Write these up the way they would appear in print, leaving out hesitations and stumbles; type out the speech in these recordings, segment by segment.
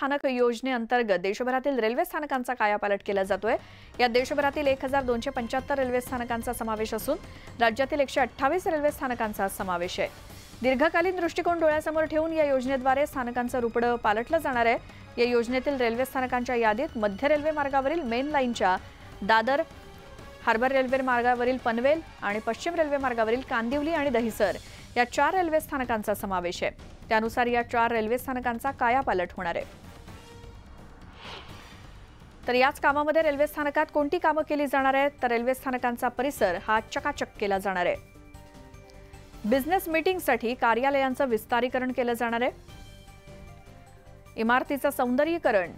स्थानक योजनेअंतर्गत देशभरातील रेल्वे स्थानकांचा कायापालट केला जातोय। यात देशभरातील 1275 रेल्वे स्थानकांचा समावेश असून राज्यातील 128 रेल्वे स्थानकांचा समावेश आहे। दीर्घकालीन दृष्टिकोन डोळ्यासमोर ठेवून या योजनेद्वारे स्थानकांचं रूपडं पालटलं जाणार आहे। या योजनेतील रेल्वे स्थानकांच्या यादीत मध्य रेल्वे मार्गावरील मेन लाईनच्या दादर, हार्बर रेल्वे मार्गावरील पनवेल आणि पश्चिम रेल्वे मार्गावरील कांदिवली आणि दहिसर या 4 रेल्वे स्थानकांचा समावेश आहे। त्यानुसार या 4 रेल्वे स्थानकांचा कायापालट होणार आहे। तर याच कामामध्ये रेल्वे स्थानकात कोणती कामं केली जाणार आहेत तर रेल्वे स्थानकांचा परिसर हा चकाचक केला जाणार आहे। बिझनेस मीटिंगसाठी कार्यालयांचं विस्तारीकरण केलं जाणार आहे। इमारतीचं सौंदर्यीकरण,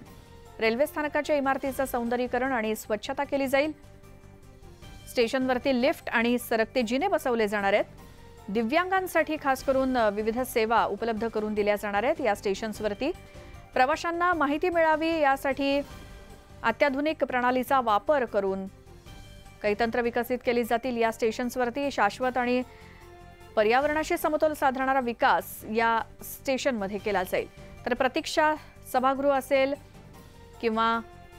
रेल्वे स्थानकाच्या इमारतीचं सौंदर्यीकरण आणि स्वच्छता केली जाईल। स्टेशनवरती लिफ्ट आणि सरकते जिने बसवले जाणार आहेत। दिव्यांगांसाठी खास करून विविध सेवा उपलब्ध करून दिल्या जाणार आहेत। या स्टेशन्सवरती प्रवाशांना माहिती मिळावी यासाठी अत्याधुनिक प्रणालीचा वापर करून काही तंत्र विकसित केली जातील। या स्टेशन्सवरती शाश्वत आणि पर्यावरणाशी समतोल साधणारा विकास या स्टेशनमध्ये केला जाईल। तर प्रतीक्षा सभागृह असेल किंवा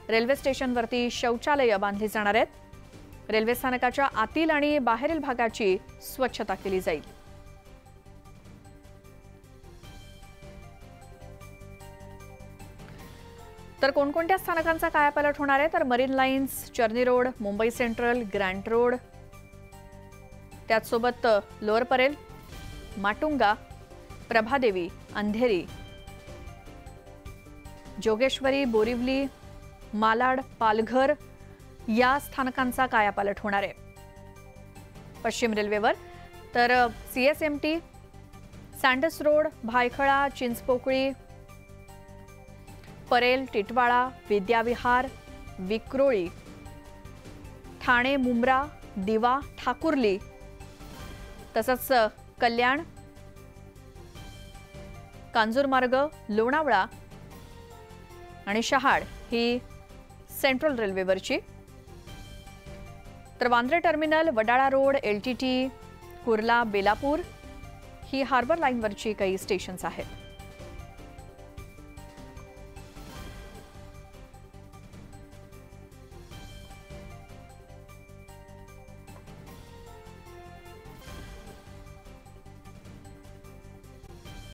रेल्वे स्टेशनवरती शौचालय बांधली जाणार आहेत। रेल्वे स्थानकाच्या आतील आणि बाहेरील भागाची स्वच्छता केली जाईल। तर कोणकोणत्या स्थानकांचा कायापालट होणार आहे तर marine lines, Charni road, Mumbai central, Grant road, त्याचसोबत लोअर परेल, माटुंगा, प्रभादेवी, अंधेरी, जोगेश्वरी, बोरिवली, मालाड, पालघर या स्थानकांचा कायापालट होणार आहे। पश्चिम रेल्वेवर तर सीएसएमटी, सँडस रोड, भायखळा, चिंचपोकळी, परेल, टिटवाळा, विद्याविहार, विक्रोळी, ठाणे, मुंब्रा, दिवा, ठाकुर्ली, तसंच कल्याण, कांजूरमार्ग, लोणावळा आणि शहाड ही सेंट्रल रेल्वेवरची। तर Vandre terminal, Wadala road, LTT, Kurla, Belapur ही हार्बर लाईनवरची काही स्टेशन्स आहेत।